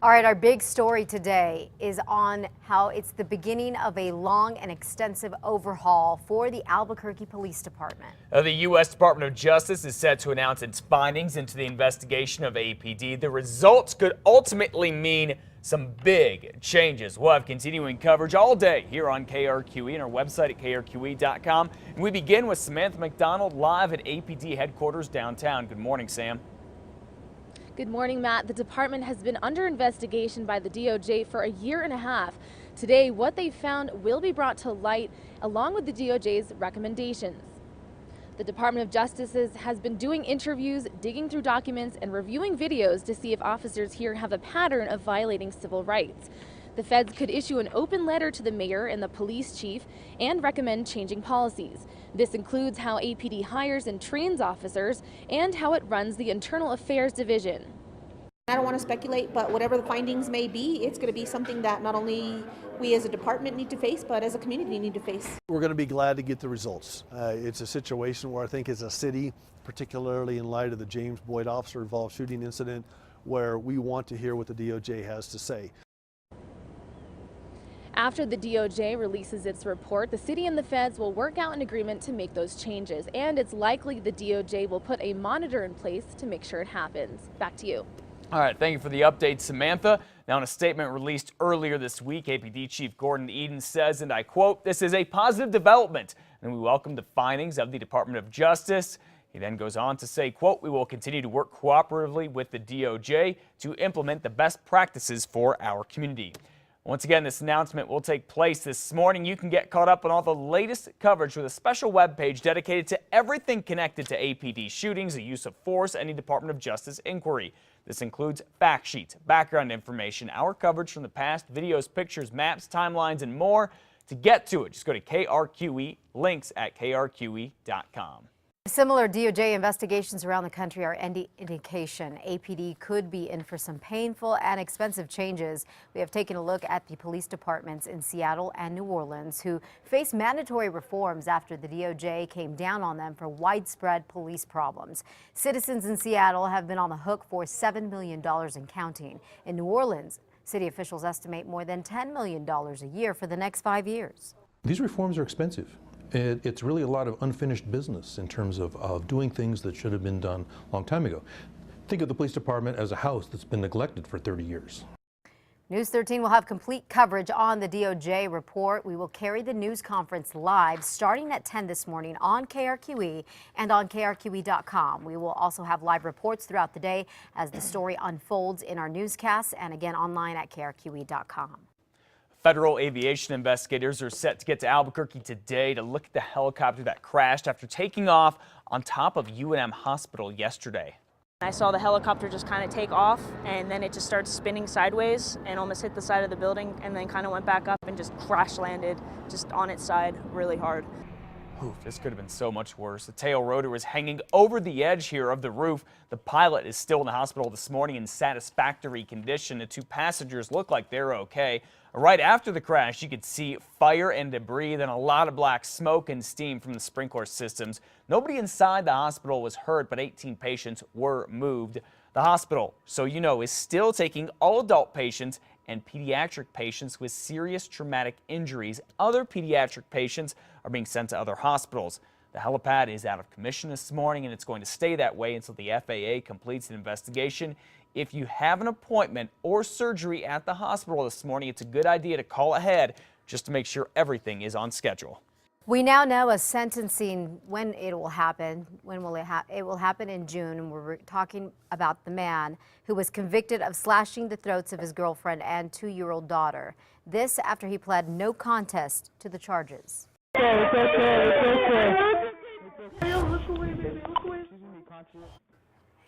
All right, our big story today is on how it's the beginning of a long and extensive overhaul for the Albuquerque Police Department. The U.S. Department of Justice is set to announce its findings into the investigation of APD. The results could ultimately mean some big changes. We'll have continuing coverage all day here on KRQE and our website at krqe.com. And we begin with Samantha McDonald live at APD headquarters downtown. Good morning, Sam. Good morning, Matt. The department has been under investigation by the DOJ for a year and a half. Today, what they found will be brought to light along with the DOJ's recommendations. The Department of Justice has been doing interviews, digging through documents, and reviewing videos to see if officers here have a pattern of violating civil rights. The feds could issue an open letter to the mayor and the police chief and recommend changing policies. This includes how APD hires and trains officers and how it runs the Internal Affairs Division. I don't want to speculate, but whatever the findings may be, it's going to be something that not only we as a department need to face, but as a community need to face. We're going to be glad to get the results. It's a situation where I think as a city, particularly in light of the James Boyd officer-involved shooting incident, where we want to hear what the DOJ has to say. After the DOJ releases its report, the city and the feds will work out an agreement to make those changes, and it's likely the DOJ will put a monitor in place to make sure it happens. Back to you. All right, thank you for the update, Samantha. Now, in a statement released earlier this week, APD Chief Gordon Eden says, and I quote, "This is a positive development, and we welcome the findings of the Department of Justice." He then goes on to say, quote, "We will continue to work cooperatively with the DOJ to implement the best practices for our community." Once again, this announcement will take place this morning. You can get caught up on all the latest coverage with a special webpage dedicated to everything connected to APD shootings, the use of force, any Department of Justice inquiry. This includes fact sheets, background information, our coverage from the past, videos, pictures, maps, timelines, and more. To get to it, just go to KRQE, links at krqe.com. Similar DOJ investigations around the country are indication APD could be in for some painful and expensive changes. We have taken a look at the police departments in Seattle and New Orleans who face mandatory reforms after the DOJ came down on them for widespread police problems. Citizens in Seattle have been on the hook for $7 million and counting. In New Orleans, city officials estimate more than $10 million a year for the next 5 years. These reforms are expensive. It's really a lot of unfinished business in terms of doing things that should have been done a long time ago. Think of the police department as a house that's been neglected for 30 years. News 13 will have complete coverage on the DOJ report. We will carry the news conference live starting at 10 this morning on KRQE and on krqe.com. We will also have live reports throughout the day as the story unfolds in our newscasts and again online at krqe.com. Federal aviation investigators are set to get to Albuquerque today to look at the helicopter that crashed after taking off on top of UNM Hospital yesterday. I saw the helicopter just kind of take off, and then it just started spinning sideways and almost hit the side of the building, and then kind of went back up and just crash landed just on its side really hard. Oof, this could have been so much worse. The tail rotor was hanging over the edge here of the roof. The pilot is still in the hospital this morning in satisfactory condition. The two passengers look like they're okay. Right after the crash, you could see fire and debris, then a lot of black smoke and steam from the sprinkler systems. Nobody inside the hospital was hurt, but 18 patients were moved. The hospital, so you know, is still taking all adult patients and pediatric patients with serious traumatic injuries. Other pediatric patients are being sent to other hospitals. The helipad is out of commission this morning, and it's going to stay that way until the FAA completes an investigation. If you have an appointment or surgery at the hospital this morning, it's a good idea to call ahead just to make sure everything is on schedule. We now know a sentencing when it will happen. It will happen in June, and we're talking about the man who was convicted of slashing the throats of his girlfriend and 2-year-old daughter. This after he pled no contest to the charges.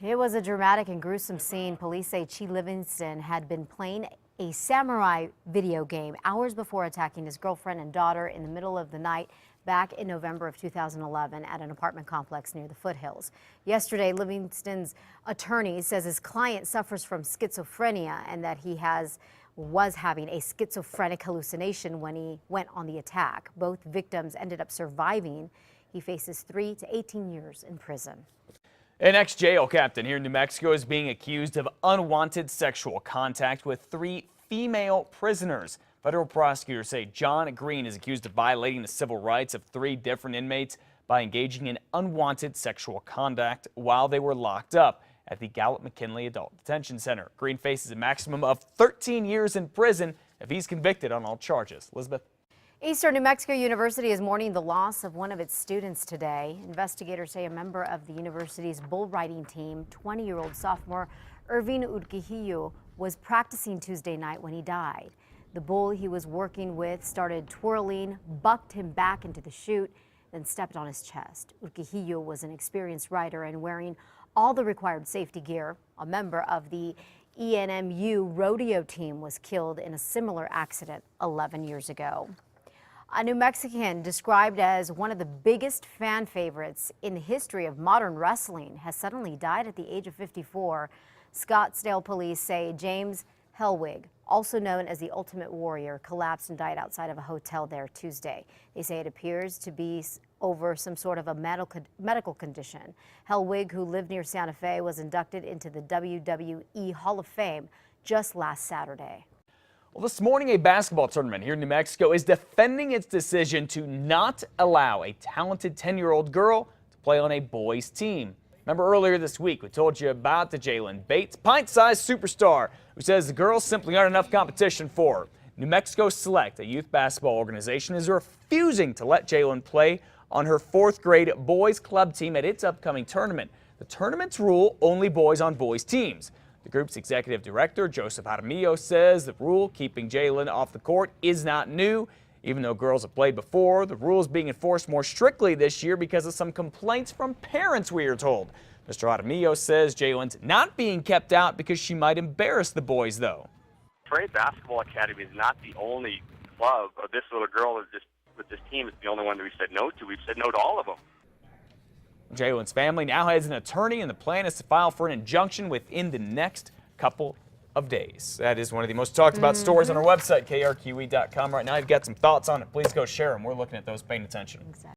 It was a dramatic and gruesome scene. Police say Chi Livingston had been playing a samurai video game hours before attacking his girlfriend and daughter in the middle of the night back in November of 2011 at an apartment complex near the foothills. Yesterday, Livingston's attorney says his client suffers from schizophrenia and that he was having a schizophrenic hallucination when he went on the attack. Both victims ended up surviving. He faces 3 to 18 years in prison. An ex-jail captain here in New Mexico is being accused of unwanted sexual contact with 3 female prisoners. Federal prosecutors say John Green is accused of violating the civil rights of 3 different inmates by engaging in unwanted sexual conduct while they were locked up at the Gallup-McKinley Adult Detention Center. Green faces a maximum of 13 years in prison if he's convicted on all charges. Elizabeth. Eastern New Mexico University is mourning the loss of one of its students today. Investigators say a member of the university's bull riding team, 20-year-old sophomore Irving Urquijillo, was practicing Tuesday night when he died. The bull he was working with started twirling, bucked him back into the chute, then stepped on his chest. Urquijillo was an experienced rider and wearing all the required safety gear. A member of the ENMU rodeo team was killed in a similar accident 11 years ago. A New Mexican described as one of the biggest fan favorites in the history of modern wrestling has suddenly died at the age of 54. Scottsdale police say James Hellwig, also known as the Ultimate Warrior, collapsed and died outside of a hotel there Tuesday. They say it appears to be over some sort of a medical condition. Hellwig, who lived near Santa Fe, was inducted into the WWE Hall of Fame just last Saturday. Well, this morning, a basketball tournament here in New Mexico is defending its decision to not allow a talented 10-year-old girl to play on a boys' team. Remember earlier this week, we told you about the Jalen Bates, pint-sized superstar, who says the girls simply aren't enough competition for her. New Mexico Select, a youth basketball organization, is refusing to let Jalen play on her 4th grade boys club team at its upcoming tournament. The tournament's rule, only boys on boys teams. The group's executive director, Joseph Jaramillo, says the rule keeping Jalen off the court is not new. Even though girls have played before, the rule is being enforced more strictly this year because of some complaints from parents, we are told. Mr. Jaramillo says Jalen's not being kept out because she might embarrass the boys, though. Trade Basketball Academy is not the only club, or this little girl is just with this team is the only one that we said no to. We've said no to all of them. Jalen's family now has an attorney, and the plan is to file for an injunction within the next couple of days. That is one of the most talked about stories on our website, krqe.com. Right now, you've got some thoughts on it. Please go share them. We're looking at those, paying attention. Exactly.